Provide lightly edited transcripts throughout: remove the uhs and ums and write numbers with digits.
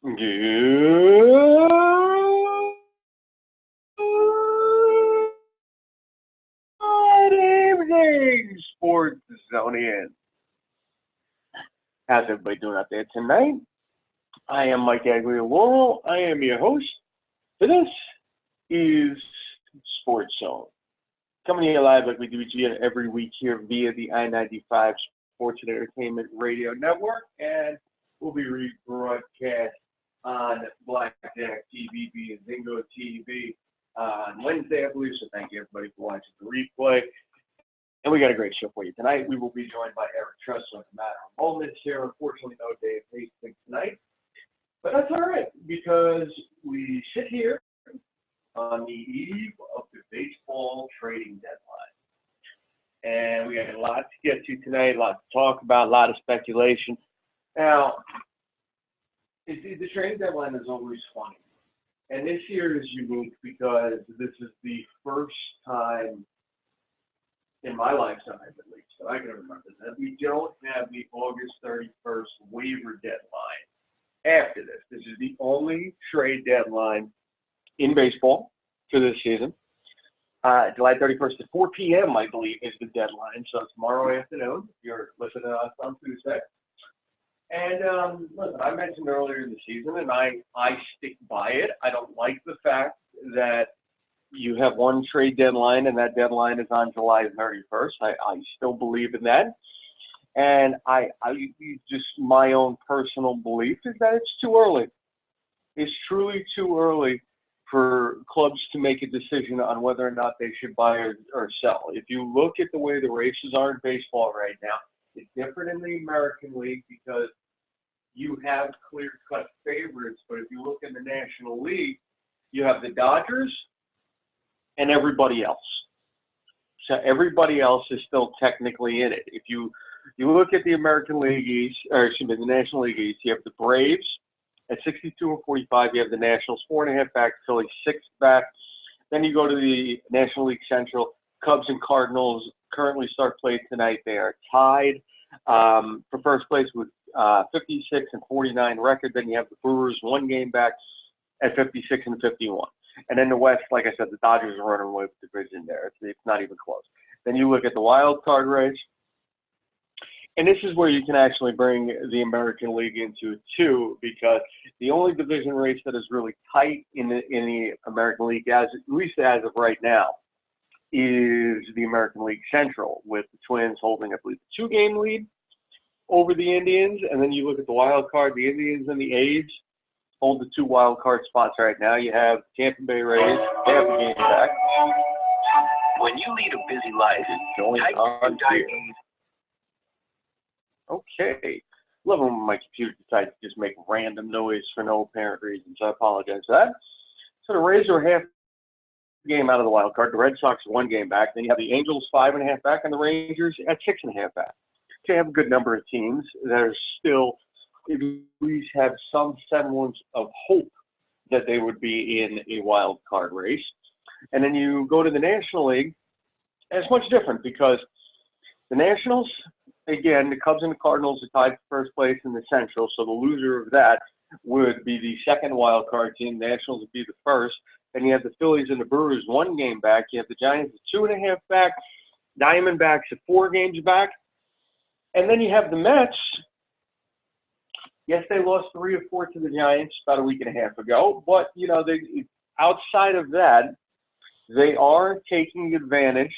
Good evening, Sports Zonian. How's everybody doing out there tonight? I am Mike and Erich. I am your host. This is Sports Zone. Coming to you live like we do every week here via the I-95 Sports and Entertainment Radio Network, and will be rebroadcast on Blackjack TV, via Zingo TV on Wednesday, I believe. So thank you everybody for watching the replay. And we got a great show for you tonight. We will be joined by Eric Truss in a matter of moments here. Unfortunately, no Dave Hastings tonight. But that's all right, because we sit here on the eve of the baseball trading deadline. And we got a lot to get to tonight, a lot to talk about, a lot of speculation. Now, the trading deadline is always funny. And this year is unique because this is the first time in my lifetime, at least, that I can remember, that we don't have the August 31st waiver deadline after this. This is the only trade deadline in baseball for this season. July 31st at 4 p.m., I believe, is the deadline. So tomorrow afternoon, if you're listening to us on Tuesday. And listen, I mentioned earlier in the season, and I stick by it. I don't like the fact that you have one trade deadline, and that deadline is on July 31st. I still believe in that. And I just, my own personal belief is that it's too early. It's truly too early for clubs to make a decision on whether or not they should buy or sell. If you look at the way the races are in baseball right now, it's different in the American League because you have clear-cut favorites. But if you look in the National League, you have the Dodgers and everybody else. So everybody else is still technically in it. If you look at the American League East, or excuse me, the National League East, you have the Braves at 62 and 45. You have the Nationals 4.5 back, Phillies 6 back. Then you go to the National League Central. Cubs and Cardinals currently start play tonight. They are tied for first place with 56 and 49 record. Then you have the Brewers 1 game back at 56 and 51. And then the West, like I said, the Dodgers are running away with the division there. It's not even close. Then you look at the wild card race. And this is where you can actually bring the American League into it too, because the only division race that is really tight in the American League, at least as of right now, is the American League Central, with the Twins holding, I believe, a 2-game lead over the Indians. And then you look at the wild card, the Indians and the A's hold the 2 wild card spots right now. You have Tampa Bay Rays, they have a game back. When you lead a busy life, going on here. Okay. Love when my computer decides to just make random noise for no apparent reason, so I apologize for that. So the Rays are half game out of the wild card. The Red Sox 1 game back. Then you have the Angels 5.5 back, and the Rangers at 6.5 back. So you have a good number of teams that are still at least have some semblance of hope that they would be in a wild card race. And then you go to the National League, and it's much different because the Nationals, again, the Cubs and the Cardinals are tied for first place in the Central, so the loser of that would be the second wild card team. The Nationals would be the first. Then you have the Phillies and the Brewers 1 game back. You have the Giants at 2.5 back, Diamondbacks at 4 games back. And then you have the Mets. Yes, they lost 3 or 4 to the Giants about a week and a half ago, but outside of that, they are taking advantage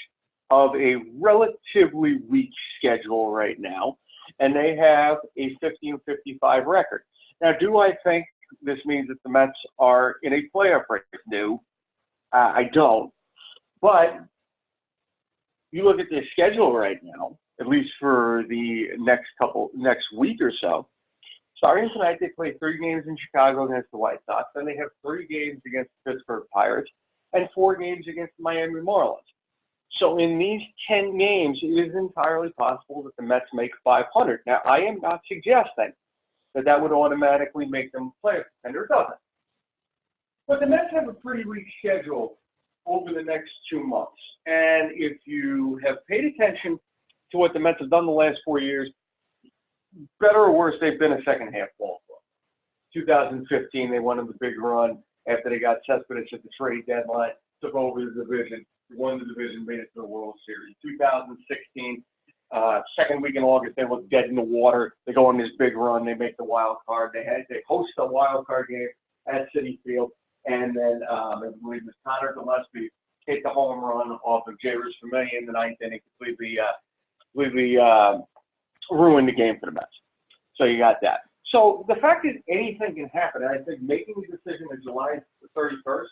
of a relatively weak schedule right now, and they have a 50 and 55 record. Now, do I think this means that the Mets are in a playoff race? No, I don't. But you look at their schedule right now, at least for the next week or so. Starting tonight, they play 3 games in Chicago against the White Sox. Then they have 3 games against the Pittsburgh Pirates and 4 games against the Miami Marlins. So in these 10 games, it is entirely possible that the Mets make 500. Now, I am not suggesting that would automatically make them a playoff contender. It doesn't. But the Mets have a pretty weak schedule over the next 2 months. And if you have paid attention to what the Mets have done the last 4 years, better or worse, they've been a second-half ball club. 2015, they went on the big run after they got Cespedes at the trade deadline, took over the division, won the division, made it to the World Series. 2016, second week in August, they look dead in the water. They go on this big run. They make the wild card. They host a wild card game at Citi Field, and then I believe it was Connor Gillespie hit the home run off of Jairus Familia in the ninth inning, completely ruined the game for the Mets. So you got that. So the fact is anything can happen, and I think making a decision on July 31st,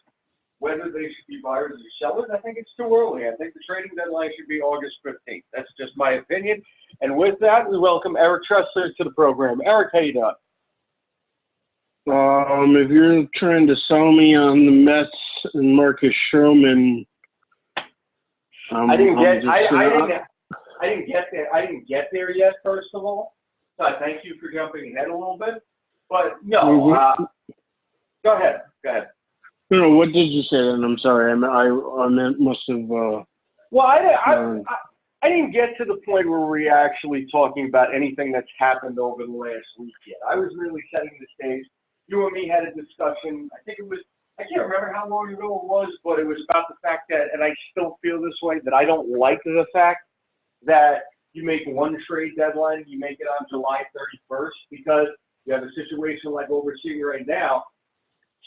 whether they should be buyers or sellers, I think it's too early. I think the trading deadline should be August 15th. That's just my opinion. And with that, we welcome Erich Tressler to the program. Erich, how you doing? If you're trying to sell me on the Mets and Marcus Stroman, I didn't get there yet. First of all, so I thank you for jumping ahead a little bit. But no, go ahead. No, what did you say then? I'm sorry. I must have. Well, I didn't get to the point where we're actually talking about anything that's happened over the last week yet. I was really setting the stage. You and me had a discussion. I think it was. I can't remember how long ago it was, but it was about the fact that, and I still feel this way, that I don't like the fact that you make one trade deadline, you make it on July 31st, because you have a situation like what we're seeing right now.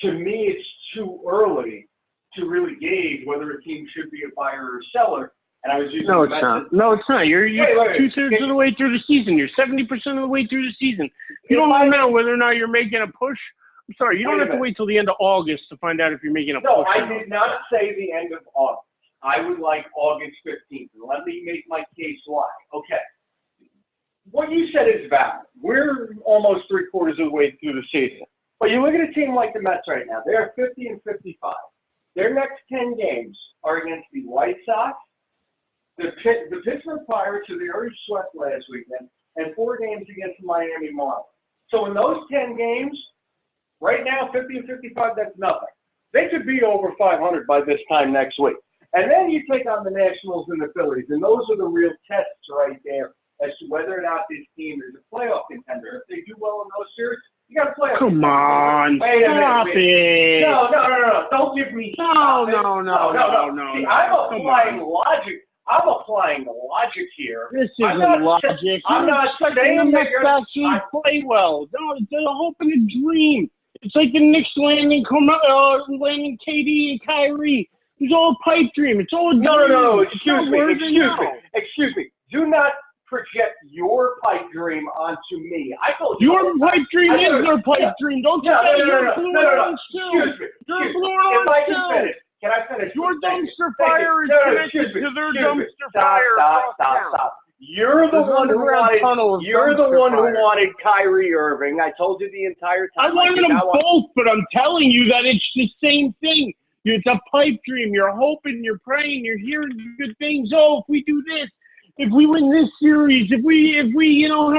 To me, it's too early to really gauge whether a team should be a buyer or a seller. And I was using No, it's not. No, it's not. You're two-thirds of the way through the season. You're 70% of the way through the season. You don't know whether or not you're making a push. I'm sorry, you don't have to wait till the end of August to find out if you're making a push. No, I did not say the end of August. I would like August 15th. Let me make my case why. Okay. What you said is valid. We're almost three-quarters of the way through the season. But you look at a team like the Mets right now. They're 50 and 55. Their next 10 games are against the White Sox, the Pittsburgh Pirates, who they already swept last weekend, and 4 games against the Miami Marlins. So in those 10 games, right now, 50 and 55, that's nothing. They could be over 500 by this time next week. And then you take on the Nationals and the Phillies, and those are the real tests right there as to whether or not this team is a playoff contender. If they do well in those series, you got to play. Come on, stop it. No. Don't give me. No. See, I'm applying logic. I'm applying logic here. This isn't logic. I'm not saying that you're actually play well. No, it's a hope and a dream. It's like the Knicks landing KD and Kyrie. It's all a pipe dream. It's all a dream. No. Excuse me. Do not project your pipe dream onto me. I told you. Your pipe dream is your pipe dream. Don't you say you're blue orange too. You're blue orange too. Can I finish? Your dumpster fire is connected to their dumpster fire. Stop. You're the one who wanted Kyrie Irving. I told you the entire time. I wanted them both, but I'm telling you that it's the same thing. It's a pipe dream. You're hoping, you're praying, you're hearing good things. Oh, if we do this, if we win this series, if we have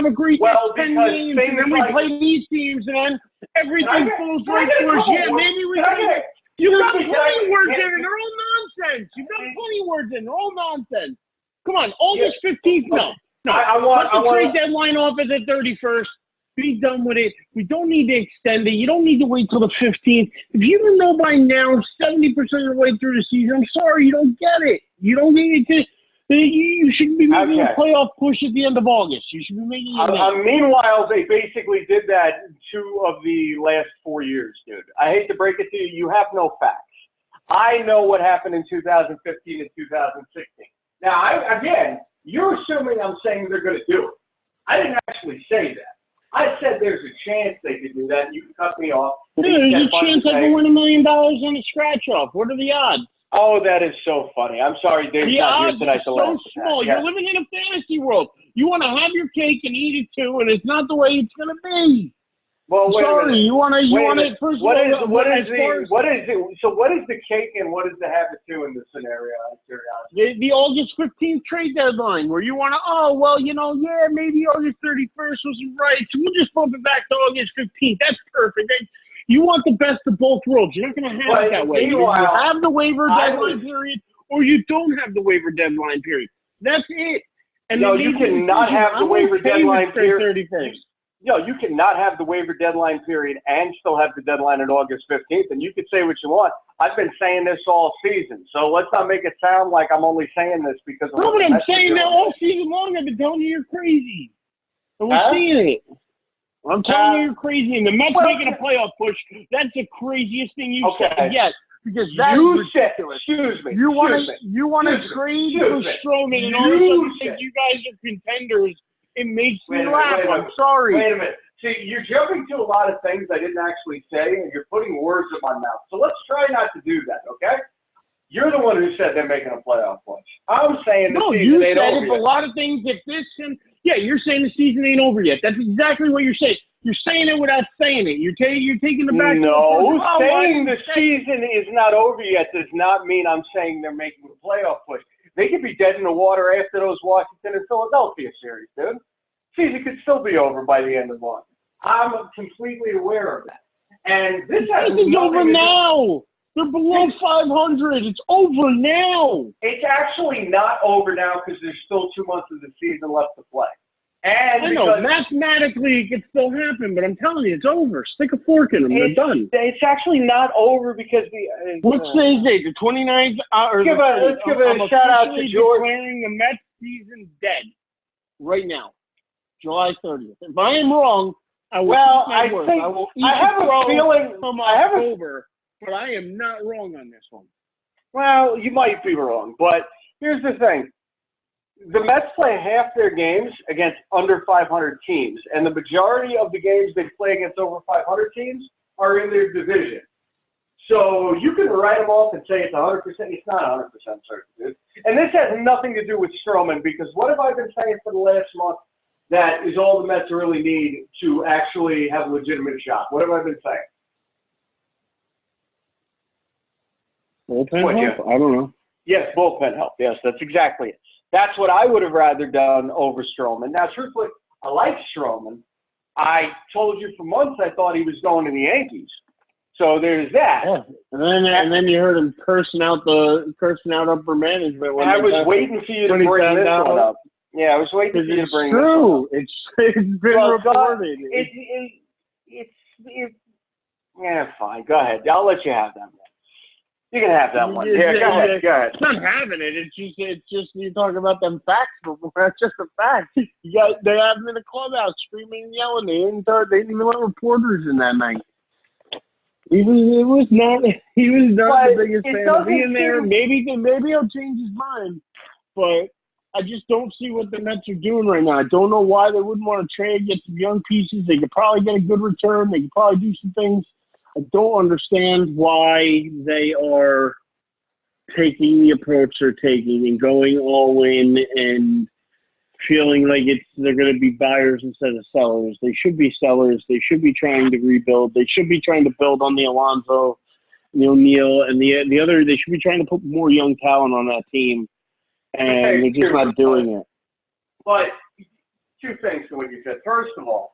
a great 10 games, and then we play these teams, and then everything falls right for us. Yeah, maybe we can. You've got plenty words in, and they're all nonsense. You've got plenty words in, they're all nonsense. Come on, August 15th, no. Let the trade deadline off at the 31st. Be done with it. We don't need to extend it. You don't need to wait till the 15th. If you don't know by now, 70% of the way through the season, I'm sorry, you don't get it. You don't need to. You should be making a playoff push at the end of August. You should be making it. Meanwhile, they basically did that 2 of the last 4 years, dude. I hate to break it to you. You have no facts. I know what happened in 2015 and 2016. Now, again, you're assuming I'm saying they're going to do it. I didn't actually say that. I said there's a chance they could do that, and you can cut me off. There's a chance I can win $1 million on a scratch-off. What are the odds? Oh, that is so funny. I'm sorry, Dave's not here tonight to laugh. The odds are so small. You're living in a fantasy world. You want to have your cake and eat it too, and it's not the way it's going to be. Well, wait a minute. You want it first. What is the cake and what is the have it too in this scenario? I'm curious. The August 15th trade deadline, where you want to, maybe August 31st wasn't right, so we'll just bump it back to August 15th. That's perfect. You want the best of both worlds. You're not going to have it that way. You have the waiver deadline period, or you don't have the waiver deadline period. That's it. And no, you cannot have the waiver deadline period. you can not have the waiver deadline period and still have the deadline on August 15th, and you could say what you want. I've been saying this all season, so let's not make it sound like I'm only saying this because of no, but I'm saying that all season long. I've been telling you you're crazy. And we're seeing it. I'm telling you you're crazy. And the Mets making a playoff push, that's the craziest thing you've said yet. Because that's ridiculous. Excuse me. You want to trade for Stroman, and all of a sudden think you guys are contenders. It makes me laugh. I'm sorry. Wait a minute. See, you're jumping to a lot of things I didn't actually say, and you're putting words in my mouth. So let's try not to do that, okay? You're the one who said they're making a playoff push. I'm saying the season ain't over yet. A lot of things. You're saying the season ain't over yet. That's exactly what you're saying. You're saying it without saying it. You're taking the back. No, saying the season is not over yet does not mean I'm saying they're making a playoff push. They could be dead in the water after those Washington and Philadelphia series, dude. Season could still be over by the end of March. I'm completely aware of that. And this has nothing over now. They're below 500. It's over now. It's actually not over now because there's still 2 months of the season left to play. And I know, mathematically it can still happen, but I'm telling you, it's over. Stick a fork in them. They're done. It's actually not over because what's today's date? The 29th? Let's give a shout-out to George. Declaring the Mets season dead right now, July 30th. If I am wrong, I will I have a feeling from October, but I am not wrong on this one. Well, you might be wrong, but here's the thing. The Mets play half their games against under 500 teams, and the majority of the games they play against over 500 teams are in their division. So you can write them off and say it's 100%. It's not 100% certain, dude. And this has nothing to do with Stroman, because what have I been saying for the last month that is all the Mets really need to actually have a legitimate shot? What have I been saying? Bullpen help? I don't know. Yes, bullpen help. Yes, that's exactly it. That's what I would have rather done over Stroman. Now, truthfully, I like Stroman. I told you for months I thought he was going to the Yankees. So there's that. Yeah. And then you heard him cursing out upper management. And I was waiting for you to bring this one up. Yeah, I was waiting for you to bring this one up. It's been reported. Yeah, fine. Go ahead. I'll let you have that one. You can have that one. Yeah, go ahead. It's not having it. It's just you talk about them facts before. That's just a fact. They have them in the clubhouse screaming and yelling. They didn't even let reporters in that night. He was not the biggest fan of being there. Maybe he'll change his mind, but I just don't see what the Mets are doing right now. I don't know why they wouldn't want to trade, get some young pieces. They could probably get a good return. They could probably do some things. I don't understand why they are taking the approach they're taking and going all in and feeling like they're going to be buyers instead of sellers. They should be sellers. They should be trying to rebuild. They should be trying to build on the Alonso, the O'Neill, and the other. They should be trying to put more young talent on that team, and they're just not doing it. But two things to what you said. First of all,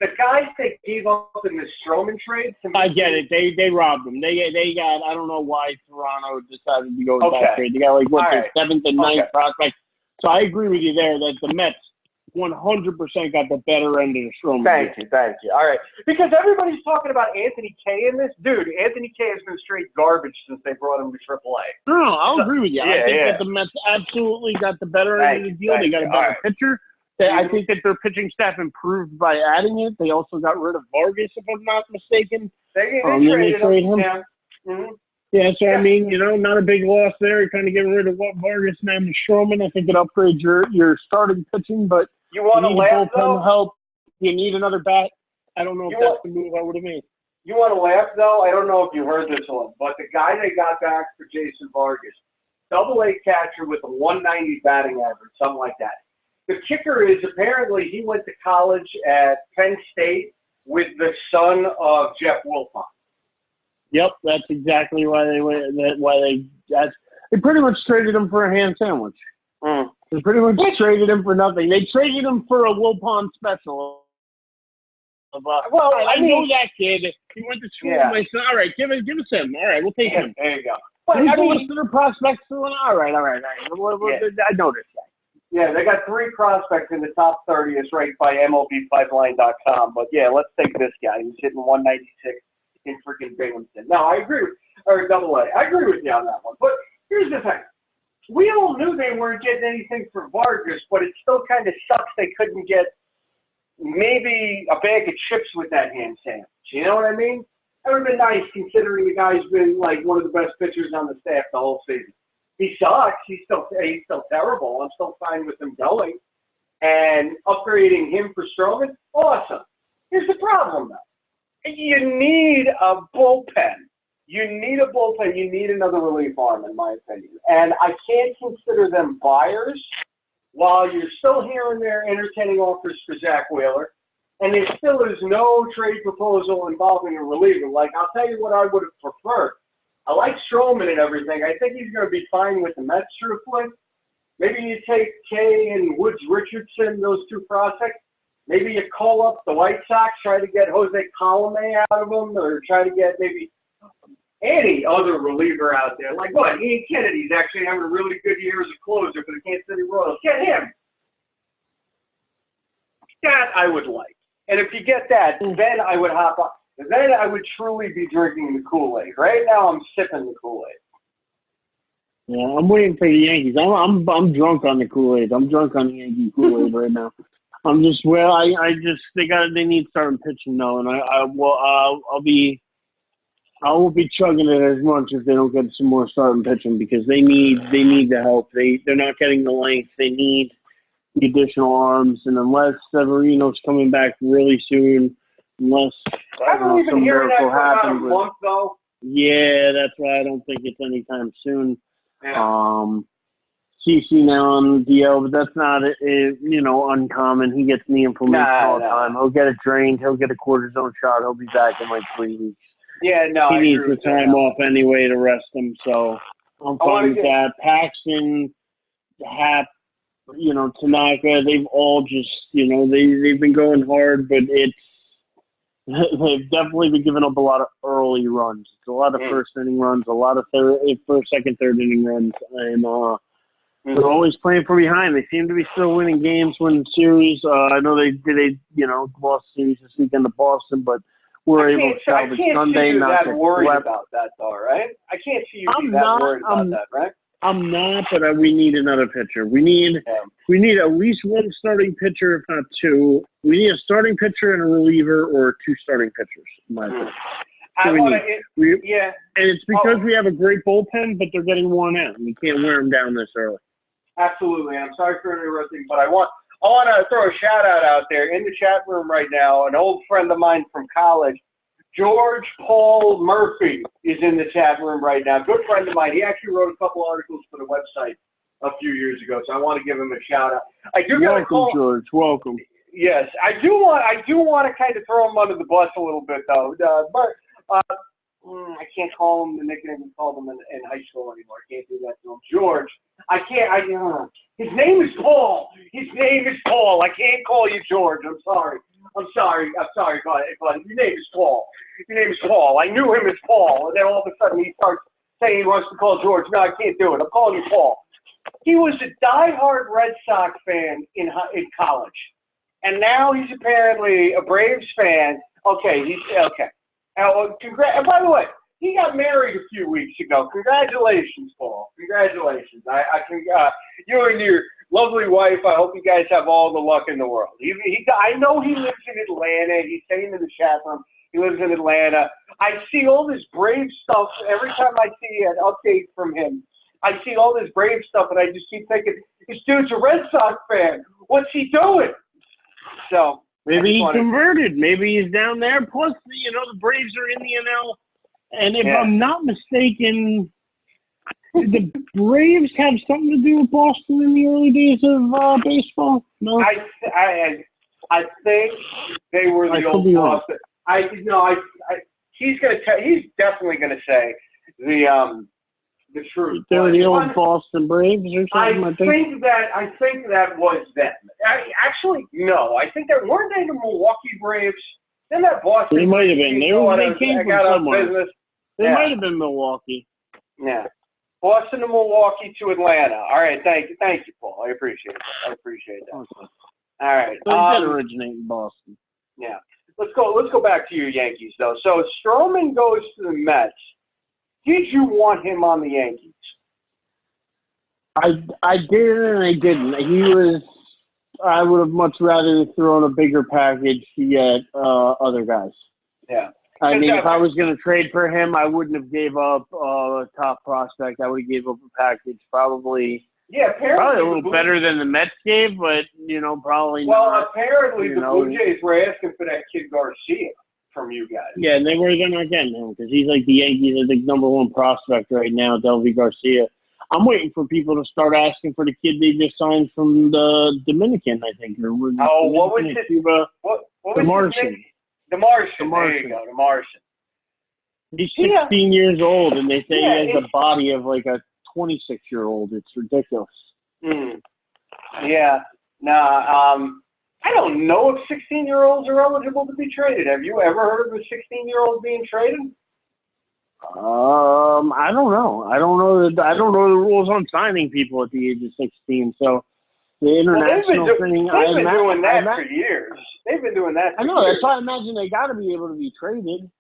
the guys they gave up in the Stroman trade. I get it. They robbed them. They got. I don't know why Toronto decided to go with that trade. They got their 7th and 9th prospect. So I agree with you there that the Mets 100% got the better end of the Stroman. Thank you. All right, because everybody's talking about Anthony Kay in this. Dude, Anthony Kay has been straight garbage since they brought him to AAA. No, I'll agree with you. I think that the Mets absolutely got the better end of the deal. They got a better pitcher. I think that their pitching staff improved by adding it. They also got rid of Vargas, if I'm not mistaken. They traded him. Yeah. Mm-hmm. Yeah, so I mean, not a big loss there. Kind of getting rid of what Vargas named Stroman. I think it upgrades your starting pitching, but you want to laugh though? Help. You need another bat. I don't know if that's the move I would have made. You want to laugh though? I don't know if you heard this one, but the guy they got back for Jason Vargas, AA catcher with a 190 batting average, something like that. The kicker is apparently he went to college at Penn State with the son of Jeff Wilpon. Yep, that's exactly why they went. They pretty much traded him for a ham sandwich. They pretty much traded him for nothing. They traded him for a Wilpon special. I know that kid. He went to school with my son. All right, give us him. All right, we'll take him. There you go. But I mean, listen to prospects. All right. I noticed that. Yeah, they got 3 prospects in the top 30 as ranked by MLBpipeline.com. But yeah, let's take this guy who's hitting 196 in freaking Binghamton. No, I agree with, or Double A. I agree with you on that one. But here's the thing. We all knew they weren't getting anything for Vargas, but it still kind of sucks they couldn't get maybe a bag of chips with that hand sandwich. You know what I mean? That would have been nice considering the guy's been like one of the best pitchers on the staff the whole season. He sucks. He's still terrible. I'm still fine with him going. And upgrading him for Stroman, awesome. Here's the problem, though. You need a bullpen. You need a bullpen. You need another relief arm, in my opinion. And I can't consider them buyers while you're still here and there entertaining offers for Zach Wheeler. And there still is no trade proposal involving a reliever. Like, I'll tell you what I would have preferred. I like Stroman and everything. I think he's going to be fine with the Mets, truthfully. Maybe you take Kay and Woods Richardson, those 2 prospects. Maybe you call up the White Sox, try to get Jose Colome out of them, or try to get maybe any other reliever out there. Like what? Ian Kennedy's actually having a really good year as a closer for the Kansas City Royals. Get him. That I would like. And if you get that, then I would hop on. Then I would truly be drinking the Kool-Aid. Right now, I'm sipping the Kool-Aid. Yeah, I'm waiting for the Yankees. I'm drunk on the Kool-Aid. I'm drunk on the Yankee Kool-Aid right now. I'm just they need starting pitching though, and I won't be chugging it as much if they don't get some more starting pitching because they need the help. They're not getting the length. They need the additional arms, and unless Severino's coming back really soon, unless some miracle happens. Though. Yeah, that's why I don't think it's anytime soon. Yeah. CC now on the DL, but that's not uncommon. He gets knee inflammation all the time. He'll get it drained. He'll get a cortisone shot. He'll be back in like 3 weeks. Yeah, no, he needs the time off anyway to rest him. So I'm fine with that. Paxton, Hap, Tanaka, they've all just, they've been going hard, but they've definitely been giving up a lot of early runs. It's a lot of first inning runs, a lot of second, third inning runs, and they're always playing from behind. They seem to be still winning games, winning series. I know they lost series this weekend to Boston, but we're able to salvage Sunday. Not that worried about that, though, right? I can't see you being that worried about that, right? I'm not, but we need another pitcher. We need at least one starting pitcher, if not 2. We need a starting pitcher and a reliever, or 2 starting pitchers, in my opinion. And it's because we have a great bullpen, but they're getting worn out, and we can't wear them down this early. Absolutely. I'm sorry for interrupting, but I want to throw a shout-out out there in the chat room right now. An old friend of mine from college, George Paul Murphy, is in the chat room right now. Good friend of mine. He actually wrote a couple articles for the website a few years ago, so I want to give him a shout-out. Welcome, George. Welcome. Yes, I do want to kind of throw him under the bus a little bit, though. I can't call him the nickname we called him in high school anymore. I can't do that to him. George. His name is Paul. His name is Paul. I can't call you George. I'm sorry, buddy. Your name is Paul. I knew him as Paul, and then all of a sudden he starts saying he wants to call George. No, I can't do it. I'm calling you Paul. He was a diehard Red Sox fan in college, and now he's apparently a Braves fan. Okay, he's okay. And by the way, he got married a few weeks ago. Congratulations, Paul. Congratulations. You and your lovely wife, I hope you guys have all the luck in the world. I know he lives in Atlanta. He's saying in the chat room he lives in Atlanta. I see all this Brave stuff. Every time I see an update from him, I see all this Brave stuff, and I just keep thinking, this dude's a Red Sox fan. What's he doing? So maybe he converted. Maybe he's down there. Plus, the Braves are in the NL. And if I'm not mistaken, did the Braves have something to do with Boston in the early days of baseball? No, I think they were the old Boston. He's definitely gonna say the truth. They were the old Boston Braves or something. I think that was them. Actually, no. I think that weren't they the Milwaukee Braves? Then that Boston. They might have been. They came from somewhere. Business. They might have been Milwaukee. Yeah. Boston to Milwaukee to Atlanta. All right, thank you, Paul. I appreciate it. I appreciate that. Okay. All right. So it did originate in Boston. Yeah. Let's go back to your Yankees though. So Stroman goes to the Mets. Did you want him on the Yankees? I did and I didn't. I would have much rather thrown a bigger package to get other guys. Yeah. I mean, if I was going to trade for him, I wouldn't have gave up a top prospect. I would have gave up a package probably. Yeah, probably a little better than the Mets gave, but probably not. Well, apparently the Blue Jays were asking for that kid Garcia from you guys. Yeah, and they were going to get him because he's like the Yankees' number one prospect right now, Delvey Garcia. I'm waiting for people to start asking for the kid they just signed from the Dominican, I think. Or what was it? Cuba? What the Martian. The Martian. There you go, the Martian. He's 16 years old, and they say he has the body of like a 26-year-old. It's ridiculous. Yeah. Nah, I don't know if 16-year-olds are eligible to be traded. Have you ever heard of a 16-year-old being traded? I don't know. I don't know the rules on signing people at the age of 16. So the international thing. They've been doing that for years. They've been doing that. I know. That's why I imagine they got to be able to be traded.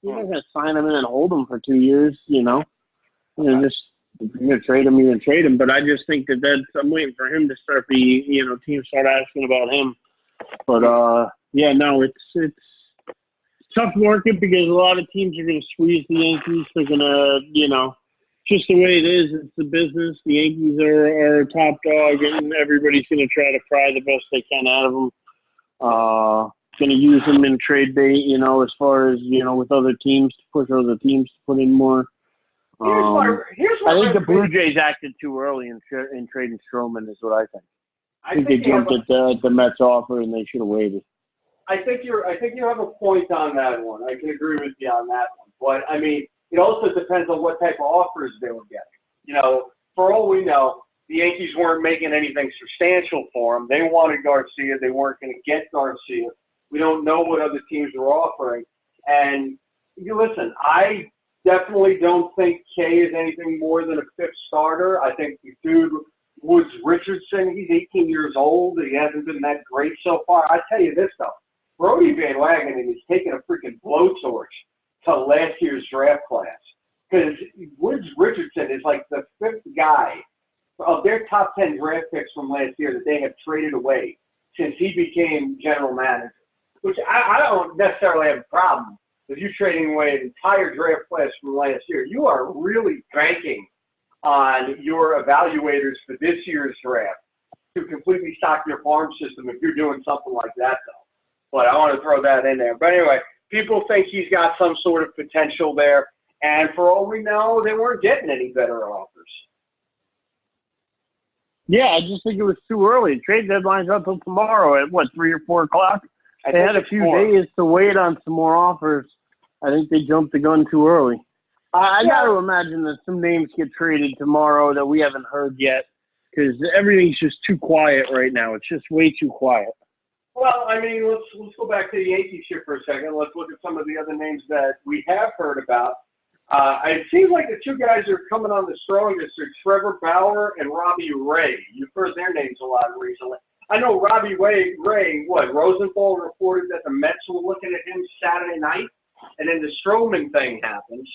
You're not going to sign them and then hold them for 2 years. Just if you're going to trade him, you're going to trade him. But I just think I'm waiting for him to start teams start asking about him. But it's tough market because a lot of teams are going to squeeze the Yankees. They're going to, just the way it is. It's the business. The Yankees are top dog, and everybody's going to try to pry the best they can out of them. Going to use them in trade bait, as far as, with other teams to push other teams to put in more. I think the Blue Jays acted too early in trading Stroman is what I think. I think they jumped at the Mets offer and they should have waited. I think you have a point on that one. I can agree with you on that one. But I mean, it also depends on what type of offers they were getting. For all we know, the Yankees weren't making anything substantial for him. They wanted Garcia. They weren't going to get Garcia. We don't know what other teams were offering. And listen, I definitely don't think K is anything more than a fifth starter. I think the dude, Woods Richardson, he's 18 years old. He hasn't been that great so far. I tell you this, though. Brody Van Wagenen is taking a freaking blowtorch to last year's draft class. Because Woods Richardson is like the fifth guy of their top 10 draft picks from last year that they have traded away since he became general manager. Which I don't necessarily have a problem with you trading away an entire draft class from last year. You are really banking on your evaluators for this year's draft to completely stock your farm system if you're doing something like that, though. But I want to throw that in there. But anyway, people think he's got some sort of potential there. And for all we know, they weren't getting any better offers. Yeah, I just think it was too early. Trade deadline's up until tomorrow at, 3 or 4 o'clock? They had a few days to wait on some more offers. I think they jumped the gun too early. I got to imagine that some names get traded tomorrow that we haven't heard yet because everything's just too quiet right now. It's just way too quiet. Well, I mean, let's go back to the Yankees here for a second. Let's look at some of the other names that we have heard about. It seems like the two guys who are coming on the strongest are Trevor Bauer and Robbie Ray. You've heard their names a lot recently. I know Robbie Ray, Rosenthal reported that the Mets were looking at him Saturday night, and then the Stroman thing happens.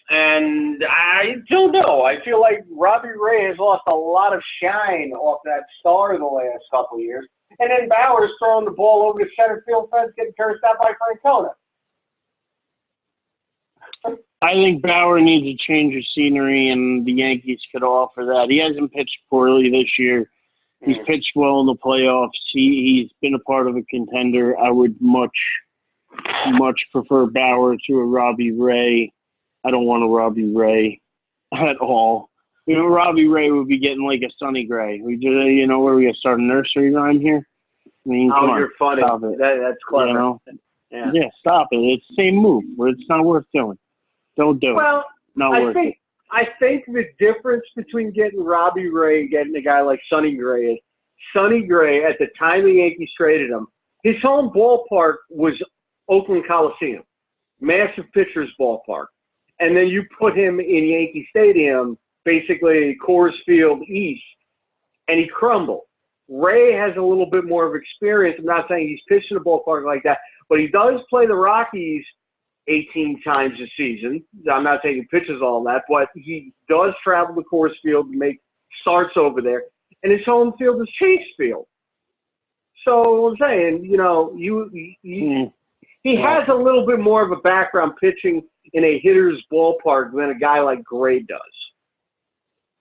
And I don't know. I feel like Robbie Ray has lost a lot of shine off that star the last couple of years. And then Bauer's throwing the ball over the center field fence, getting cursed out by Francona. I think Bauer needs a change of scenery, and the Yankees could offer that. He hasn't pitched poorly this year. He's pitched well in the playoffs. He's been a part of a contender. I would much prefer Bauer to a Robbie Ray. I don't want a Robbie Ray at all. Robbie Ray would be getting like a Sonny Gray. Where we going to start a nursery rhyme here? I mean, come on, you're funny. That's clever. Yeah, stop it. It's the same move. It's not worth doing. Don't do it. Well, I think the difference between getting Robbie Ray and getting a guy like Sonny Gray is Sonny Gray, at the time the Yankees traded him, his home ballpark was Oakland Coliseum, massive pitcher's ballpark. and then you put him in Yankee Stadium, basically Coors Field East, and he crumbled. Ray has a little bit more of experience. I'm not saying he's pitched in a ballpark like that, but he does play the Rockies 18 times a season. I'm not saying he pitches all that, but he does travel to Coors Field to make starts over there, and his home field is Chase Field. So I'm saying, he has a little bit more of a background pitching in a hitter's ballpark than a guy like Gray does.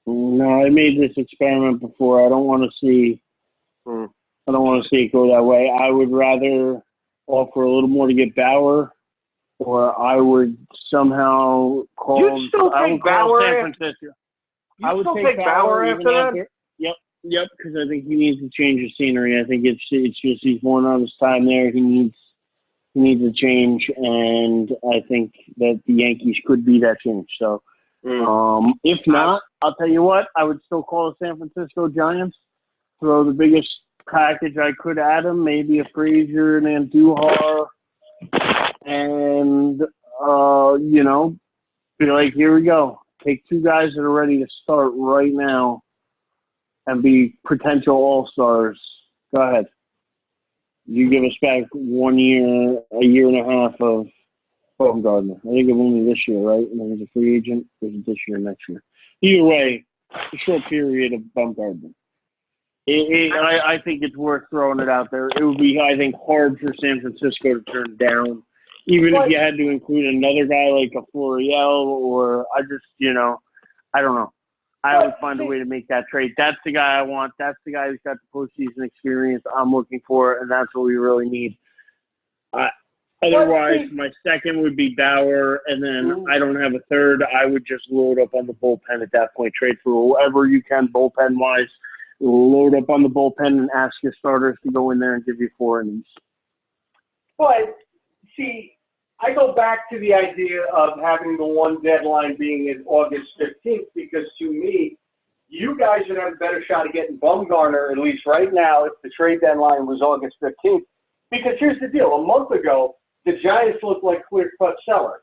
No, I made this experiment before. I don't want to see it go that way. I would rather offer a little more to get Bauer, or I would somehow call. You'd still take Bauer San Francisco. I would take Bauer after that. Yep, because I think he needs to change the scenery. I think it's just he's worn out his time there. He needs a change, and I think that the Yankees could be that change. So, if not, I'll tell you what, I would still call the San Francisco Giants, throw the biggest package I could at him, maybe a Frazier and Andujar, and be like, here we go. Take two guys that are ready to start right now and be potential all-stars. Go ahead. You give us back 1 year, a year and a half of Bumgarner. I think it was only this year, right? And then he's a free agent. Was it this year or next year? Either way, a short period of Bumgarner. I think it's worth throwing it out there. It would be, I think, hard for San Francisco to turn down, even if you had to include another guy like a Florial, or I don't know. I would find a way to make that trade. That's the guy I want. That's the guy who's got the postseason experience I'm looking for, and that's what we really need. Otherwise, my second would be Bauer, and then I don't have a third. I would just load up on the bullpen at that point. Trade for whoever you can bullpen-wise. Load up on the bullpen and ask your starters to go in there and give you 4 innings. But, see, I go back to the idea of having the one deadline being in August 15th, because to me, you guys would have a better shot of getting Bumgarner, at least right now, if the trade deadline was August 15th. Because here's the deal. A month ago, the Giants looked like clear-cut sellers.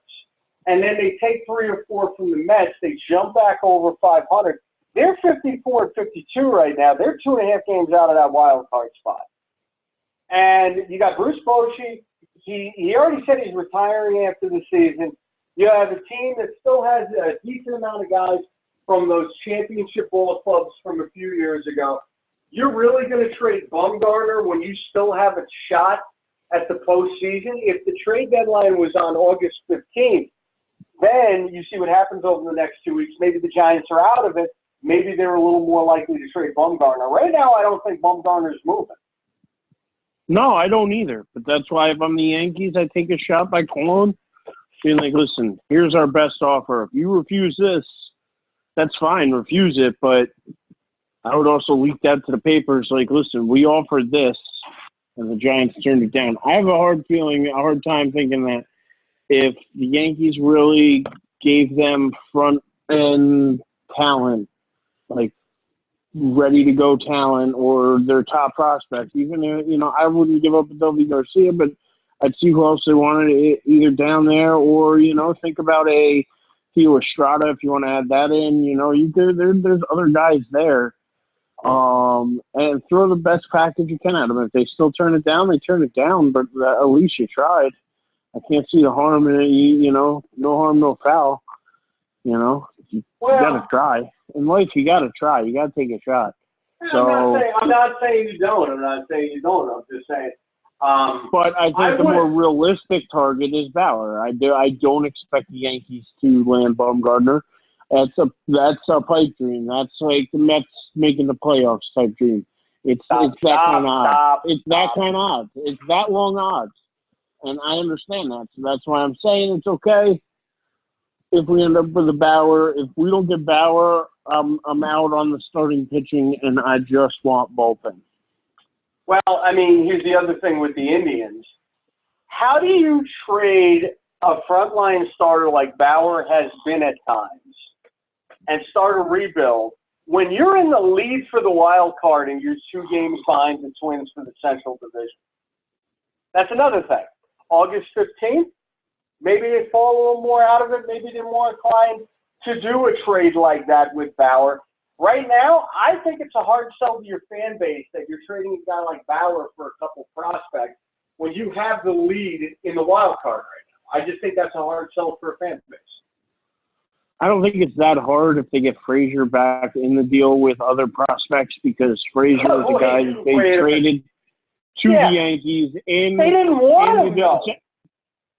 And then they take 3 or 4 from the Mets. They jump back over 500. They're 54 and 52 right now. They're 2.5 games out of that wild card spot. And you got Bruce Bochy. He already said he's retiring after the season. You have a team that still has a decent amount of guys from those championship ball clubs from a few years ago. You're really going to trade Bumgarner when you still have a shot at the postseason? If the trade deadline was on August 15th, then you see what happens over the next 2 weeks. Maybe the Giants are out of it. Maybe they're a little more likely to trade Bumgarner. Right now, I don't think Bumgarner's moving. No, I don't either. But that's why if I'm the Yankees, I take a shot by calling, being like, listen, here's our best offer. If you refuse this, that's fine. Refuse it. But I would also leak that to the papers like, listen, we offered this, and the Giants turned it down. I have a hard time thinking that if the Yankees really gave them front-end talent, like ready-to-go talent or their top prospects, even, I wouldn't give up Adobe Garcia, but I'd see who else they wanted either down there or, think about a Theo Estrada if you want to add that in. There's other guys there. And throw the best package you can at them. If they still turn it down, they turn it down, but at least you tried. I can't see the harm in it, no harm, no foul. You got to try. In life, you got to try. You got to take a shot. I'm not saying you don't. I'm just saying. But I think the more realistic target is Bauer. I don't expect the Yankees to land Bumgarner. That's a pipe dream. That's like the Mets making the playoffs type dream. It's that kind of odds. It's that kind of odds. It's that long odds. And I understand that. So that's why I'm saying it's okay if we end up with a Bauer. If we don't get Bauer, I'm out on the starting pitching, and I just want bullpen. Well, here's the other thing with the Indians. How do you trade a frontline starter like Bauer has been at times and start a rebuild when you're in the lead for the wild card and you're 2 games behind the Twins for the Central Division? That's another thing. August 15th, Maybe they fall a little more out of it. Maybe they're more inclined to do a trade like that with Bauer. Right now, I think it's a hard sell to your fan base that you're trading a guy like Bauer for a couple prospects when you have the lead in the wild card right now. I just think that's a hard sell for a fan base. I don't think it's that hard if they get Frazier back in the deal with other prospects, because Frazier is the guy that they traded to the Yankees. And they didn't want him, though.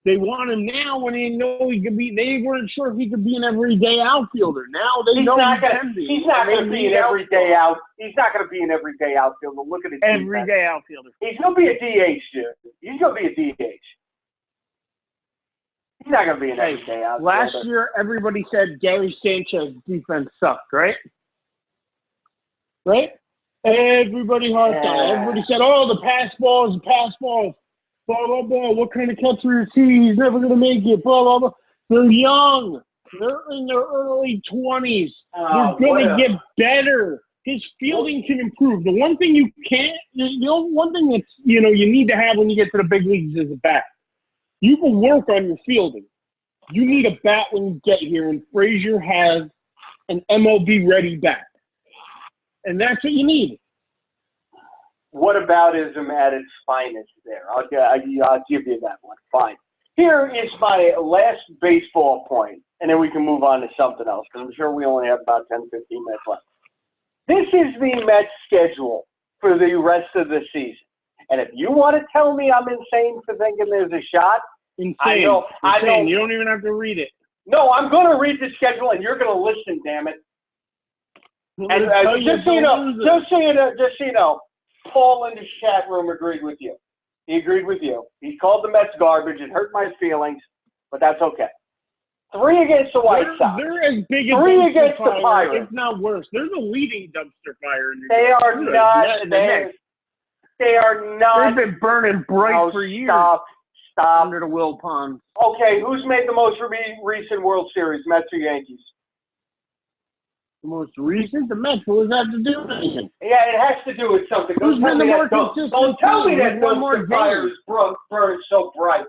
They want him now when they know he could be. They weren't sure if he could be an everyday outfielder. Now they know he can be. He's not going to be an everyday out. He's not going to be an everyday outfielder. Look at his everyday outfielder. He's going to be a DH, dude. He's going to be a DH. He's not going to be an everyday outfielder. Last year, everybody said Gary Sanchez's defense sucked, right? Right? Everybody harped on it. Everybody said, "Oh, the pass balls, blah, blah, blah. What kind of catcher is he? He's never going to make it, blah, blah, blah." They're young. They're in their early 20s. They're going to get better. His fielding can improve. The one thing you can't, one thing that's, you need to have when you get to the big leagues is a bat. You can work on your fielding. You need a bat when you get here, and Frazier has an MLB-ready bat. And that's what you need. Whataboutism at its finest there. I'll give you that one. Fine. Here is my last baseball point, and then we can move on to something else, because I'm sure we only have about 10, 15 minutes left. This is the Mets schedule for the rest of the season. And if you want to tell me I'm insane for thinking there's a shot, insane. I know. You don't even have to read it. No, I'm going to read the schedule, and you're going to listen, damn it. And just so you know, Paul in the chat room agreed with you. He agreed with you. He called the Mets garbage. It hurt my feelings, but that's okay. 3 against the White Sox. They're as big as 3 against the Pirates. If not worse. They're the leading dumpster fire in the They are not. They are not. They've been burning bright for years. Stop. Under the Will Pond. Okay, who's made the most recent World Series, Mets or Yankees? The most recent? The Mets. What does that have to do with anything? Yeah, it has to do with something. Who's been the more consistent? Don't tell me that dumpster fire is burned so bright.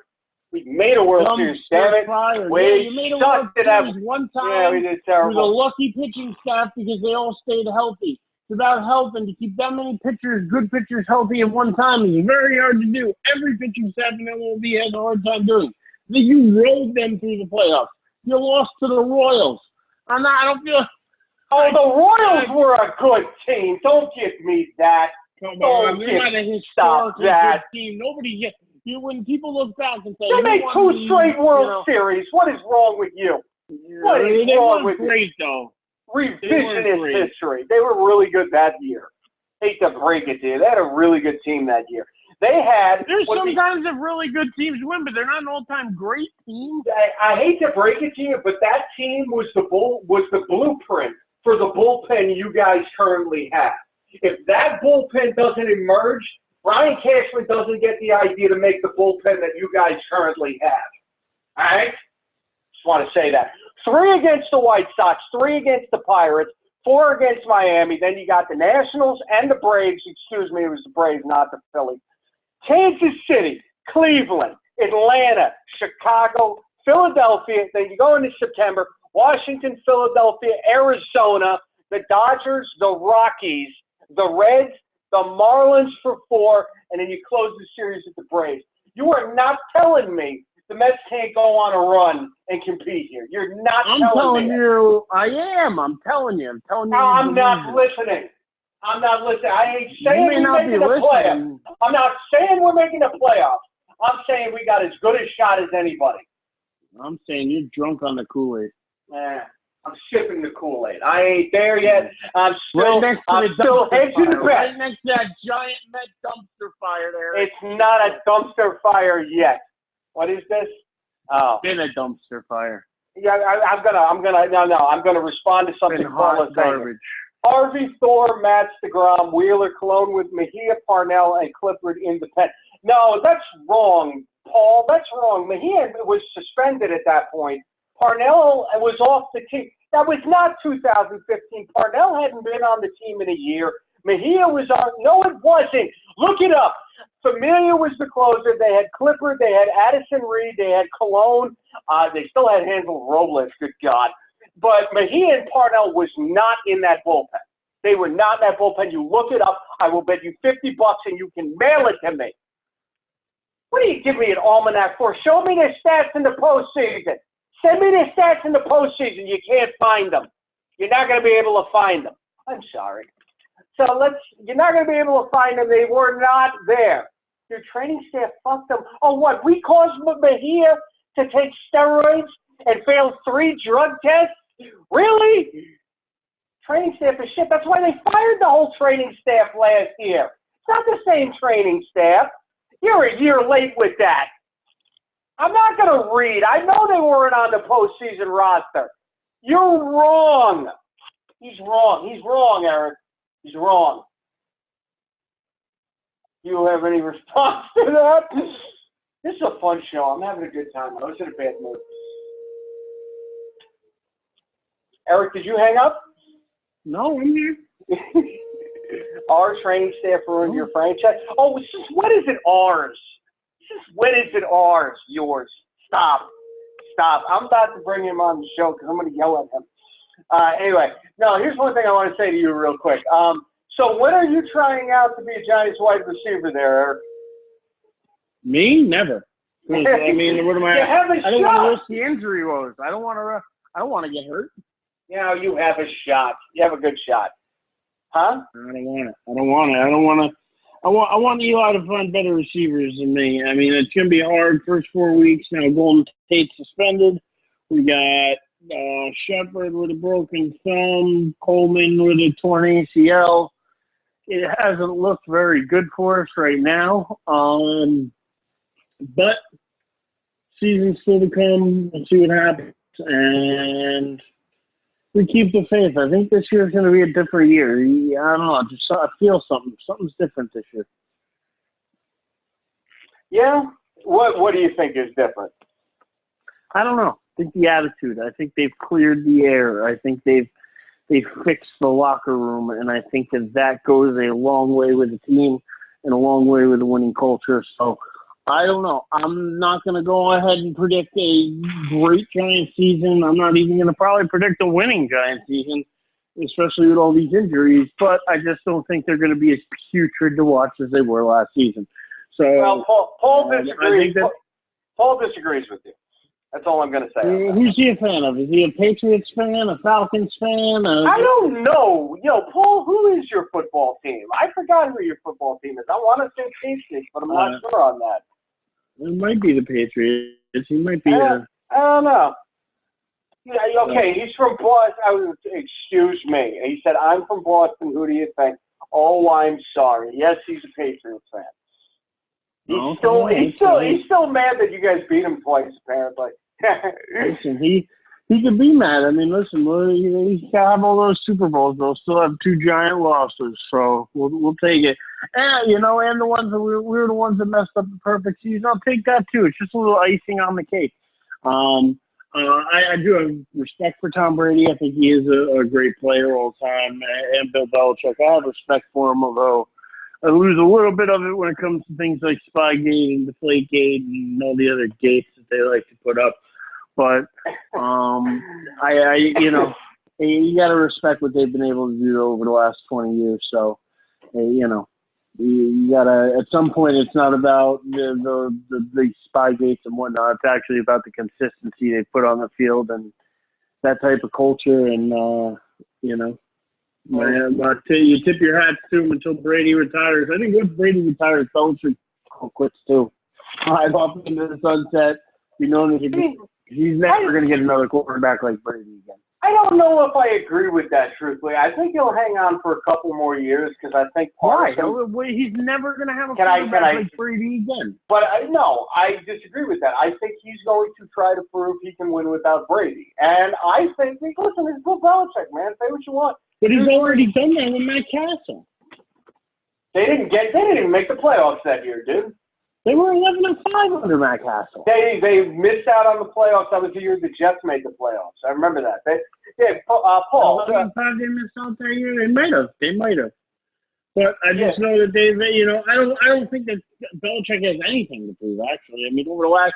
We made a World Series, damn it. We sucked it up. One time. Yeah, we did terrible. With a lucky pitching staff because they all stayed healthy. It's about health, and to keep that many pitchers, good pitchers, healthy at one time is very hard to do. Every pitching staff in MLB has a hard time doing. Then you rolled them through the playoffs. You lost to the Royals. I don't feel. Oh, the Royals were a good team. Don't give me that. Come on, they're not a historically good team. Nobody gets. When people look back and say they made 2 straight World Series. What is wrong with you? What is wrong with great though? Revisionist history. They were really good that year. Hate to break it to you. They had a really good team that year. There's sometimes if really good teams win, but they're not an all-time great team. I hate to break it to you, but that team was the blueprint for the bullpen you guys currently have. If that bullpen doesn't emerge, Brian Cashman doesn't get the idea to make the bullpen that you guys currently have. All right? Just want to say that. 3 against the White Sox, 3 against the Pirates, 4 against Miami. Then you got the Nationals and the Braves. Excuse me, it was the Braves, not the Phillies. Kansas City, Cleveland, Atlanta, Chicago, Philadelphia. Then you go into September, Washington, Philadelphia, Arizona, the Dodgers, the Rockies, the Reds, the Marlins for 4, and then you close the series with the Braves. You are not telling me the Mets can't go on a run and compete here. You're not telling me. I am. I'm telling you. No, I'm not listening. I ain't saying we're making the playoffs. I'm not saying we're making the playoffs. I'm saying we got as good a shot as anybody. I'm saying you're drunk on the Kool-Aid. I'm sipping the Kool-Aid. I ain't there yet. I'm still hedging the bet. Right next to that giant Met dumpster fire there. It's not a dumpster fire yet. What is this? Oh, it's been a dumpster fire. Yeah, I'm gonna respond to something Paul is saying. Harvey, Thor, Matt DeGrom, Wheeler, Cologne with Mejia, Parnell, and Clifford in the pen. No, that's wrong, Paul. That's wrong. Mejia was suspended at that point. Parnell was off the team. That was not 2015. Parnell hadn't been on the team in a year. Mejia was on. No, it wasn't. Look it up. Familia was the closer. They had Clippard. They had Addison Reed. They had Colon. They still had Hansel Robles, good God. But Mejia and Parnell was not in that bullpen. They were not in that bullpen. You look it up. I will bet you $50 and you can mail it to me. What do you give me an almanac for? Show me their stats in the postseason. Send me their stats in the postseason. You can't find them. You're not going to be able to find them. I'm sorry. So you're not going to be able to find them. They were not there. Your training staff fucked them. Oh, what? We caused Mejia to take steroids and fail 3 drug tests? Really? Training staff is shit. That's why they fired the whole training staff last year. It's not the same training staff. You're a year late with that. I'm not going to read. I know they weren't on the postseason roster. You're wrong. He's wrong. He's wrong, Eric. He's wrong. Do you have any response to that? This is a fun show. I'm having a good time. I was in a bad mood. Eric, did you hang up? No, I'm here. Our training staff ruined your franchise. Oh, since when is it ours? Since when is it ours? Yours. Stop. I'm about to bring him on the show because I'm going to yell at him. Anyway, no, here's one thing I want to say to you real quick. So when are you trying out to be a Giants wide receiver there, Eric? Me? Never. I mean, what am I? I don't want to risk the injury woes. I don't want to get hurt. You know, you have a shot. You have a good shot. Huh? I don't want it. I want Eli to find better receivers than me. I mean, it's going to be hard first 4 weeks. Now, Golden Tate suspended. We got Shepard with a broken thumb, Coleman with a torn ACL. It hasn't looked very good for us right now. But season's still to come. Let's see what happens. And we keep the faith. I think this year is going to be a different year. I don't know. I feel something. Something's different this year. Yeah? What do you think is different? I don't know. I think the attitude. I think they've cleared the air. I think they've fixed the locker room, and I think that goes a long way with the team and a long way with the winning culture. So I don't know. I'm not going to go ahead and predict a great Giant season. I'm not even going to probably predict a winning Giant season, especially with all these injuries. But I just don't think they're going to be as putrid to watch as they were last season. So, well, Paul disagrees. Paul disagrees with you. That's all I'm going to say. Who's he a fan of? Is he a Patriots fan, a Falcons fan? I don't know. Paul, who is your football team? I forgot who your football team is. I want to say Patriots, but I'm not sure on that. It might be the Patriots. He might be I don't know. Yeah, okay, he's from Boston. Excuse me. He said, I'm from Boston. Who do you think? Oh, I'm sorry. Yes, he's a Patriots fan. He's still mad that you guys beat him twice, apparently. Listen, he can be mad. I mean, listen, he's got to have all those Super Bowls. They'll still have 2 Giant losses, so we'll take it. And and the ones that we were the ones that messed up the perfect season. I'll take that too. It's just a little icing on the cake. I do have respect for Tom Brady. I think he is a great player all the time, and Bill Belichick. I have respect for him, although I lose a little bit of it when it comes to things like Spygate and Deflategate and all the other gates that they like to put up. But you got to respect what they've been able to do over the last 20 years. So, you got to, at some point, it's not about the Spygates and whatnot. It's actually about the consistency they put on the field and that type of culture. And, you tip your hats to him until Brady retires. I think once Brady retires, Belichick quits too. I've off into the sunset. He's never going to get another quarterback like Brady again. I don't know if I agree with that, truthfully. I think he'll hang on for a couple more years because I think he's never going to have a quarterback like Brady again. But I disagree with that. I think he's going to try to prove he can win without Brady. And I think, listen, it's Bill Belichick, man. Say what you want. But he's already done that with Matt Castle. They didn't even make the playoffs that year, dude. They were 11-5 under Matt Castle. They missed out on the playoffs. That was the year the Jets made the playoffs. I remember that. Paul. 11-5 they missed out that year? They might have. But I just know that I don't think that Belichick has anything to prove, actually. I mean, over the last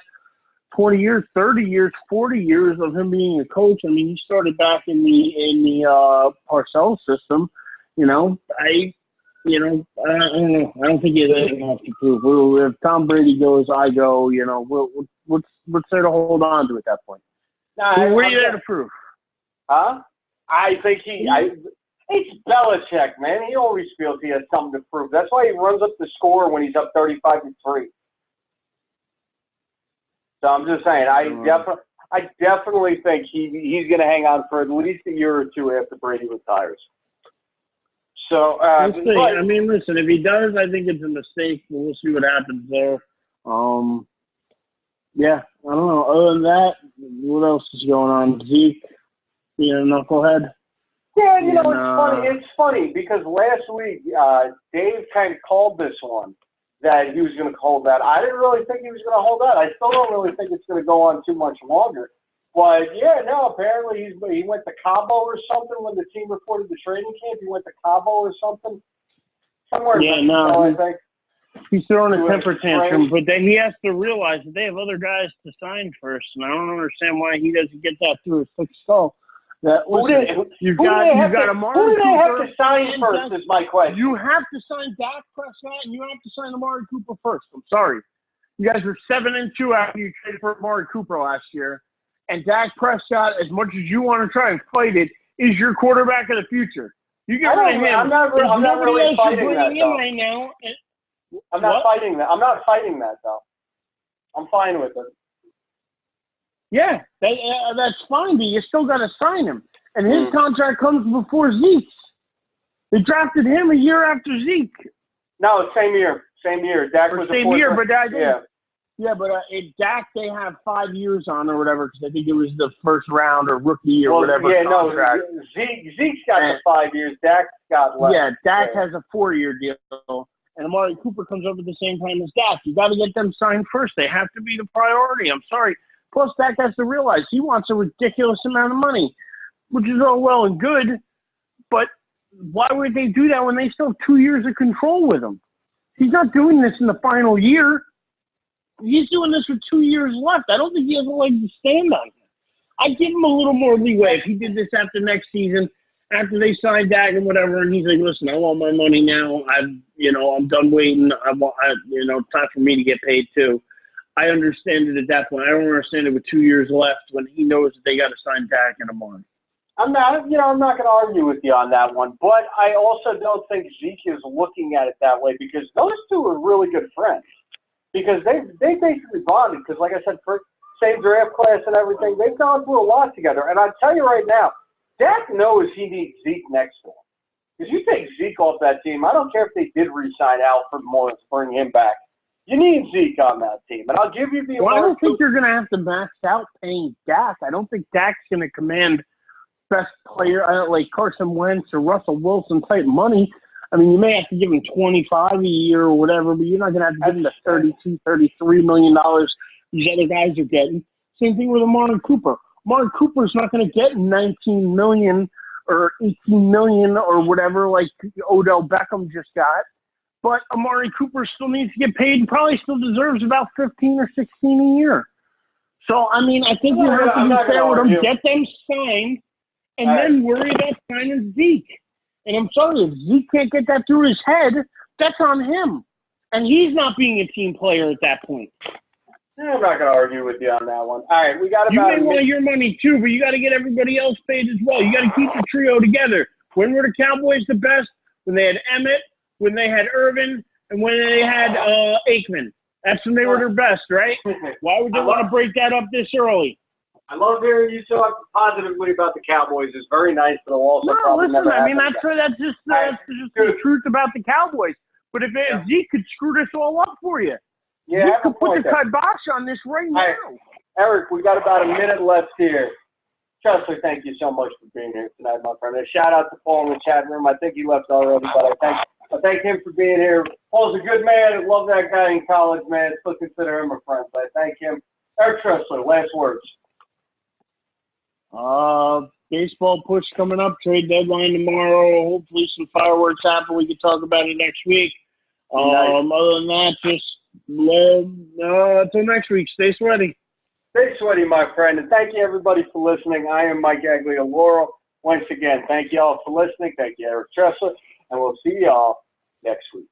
20 years, 30 years, 40 years of him being a coach, I mean, he started back in the Parcells system. I don't know. I don't think he has anything else to prove. If Tom Brady goes, I go, what's there to hold on to at that point? What are you there to prove? Huh? I think it's Belichick, man. He always feels he has something to prove. That's why he runs up the score when he's up 35-3. So I'm just saying, I definitely think he's going to hang on for at least a year or two after Brady retires. So we'll see. I mean, listen, if he does, I think it's a mistake. We'll see what happens there. Yeah, I don't know. Other than that, what else is going on? Zeke, knucklehead. Yeah, it's funny because last week Dave kind of called this one that he was going to hold that. I didn't really think he was going to hold that. I still don't really think it's going to go on too much longer. But, apparently he went to Cabo or something when the team reported the training camp. He went to Cabo or something. Somewhere in Mexico, I think. He's throwing a temper tantrum, but then he has to realize that they have other guys to sign first, and I don't understand why he doesn't get that through his thick skull. You've got Amari Cooper. Who do they have to sign first is my question. You have to sign Dak Prescott, and you have to sign Amari Cooper first. I'm sorry. You guys were 7-2 after you traded for Amari Cooper last year, and Dak Prescott, as much as you want to try and fight it, is your quarterback of the future. You get rid of him. I'm not really fighting that, though. Right now. I'm not fighting that. I'm not fighting that, though. I'm fine with it. Yeah, that's fine, but you still got to sign him. And his contract comes before Zeke's. They drafted him a year after Zeke. No, same year. Dak was same year, but Dak, they have 5 years on or whatever because I think it was the first round or rookie or whatever contract. Zeke's got the 5 years. Dak's got less. Yeah, Dak has a 4-year deal. And Amari Cooper comes up at the same time as Dak. You got to get them signed first. They have to be the priority. I'm sorry. Plus, Dak has to realize he wants a ridiculous amount of money, which is all well and good. But why would they do that when they still have 2 years of control with him? He's not doing this in the final year. He's doing this with 2 years left. I don't think he has a leg to stand on. I'd give him a little more leeway if he did this after next season, after they signed Dak and whatever, and he's like, listen, I want my money now. I'm done waiting. Time for me to get paid too. I understand it at that point. I don't understand it with 2 years left when he knows that they got to sign Dak in a month. I'm not going to argue with you on that one, but I also don't think Zeke is looking at it that way because those two are really good friends. Because they basically bonded. Because, like I said, for same draft class and everything, they've gone through a lot together. And I'll tell you right now, Dak knows he needs Zeke next to him. Because you take Zeke off that team, I don't care if they did re-sign Alfred Morris, bring him back. You need Zeke on that team. And I'll give you the I don't think you're going to have to max out paying Dak. I don't think Dak's going to command best player like Carson Wentz or Russell Wilson type money. I mean, you may have to give him $25 a year or whatever, but you're not going to have to give him the $32, $33 million these other guys are getting. Same thing with Amari Cooper. Amari Cooper's not going to get $19 million or $18 million or whatever like Odell Beckham just got. But Amari Cooper still needs to get paid and probably still deserves about $15 or $16 a year. So, I mean, I think you have to be fair with them, get them signed, and then worry about signing Zeke. And I'm sorry, if Zeke can't get that through his head, that's on him. And he's not being a team player at that point. I'm not going to argue with you on that one. All right, we got about You may want your money too, but you got to get everybody else paid as well. You got to keep the trio together. When were the Cowboys the best? When they had Emmett, when they had Irvin, and when they had Aikman. That's when they were their best, right? Why would they want to break that up this early? I love hearing you talk positively about the Cowboys. It's very nice, but it'll also probably never happen. That's just the truth about the Cowboys. But if Zeke could screw this all up for you, Zeke could put the kibosh on this right now. Eric, we got about a minute left here. Chester, thank you so much for being here tonight, my friend. A shout out to Paul in the chat room. I think he left already, but I thank him for being here. Paul's a good man. I love that guy in college, man. Still consider him a friend. So I thank him. Eric Tressler, last words. Baseball push coming up, trade deadline tomorrow. Hopefully some fireworks happen. We can talk about it next week. Nice. Other than that, just until next week. Stay sweaty. Stay sweaty, my friend. And thank you, everybody, for listening. I am Mike Aguilar. Once again, thank you all for listening. Thank you, Eric Tressler. And we'll see you all next week.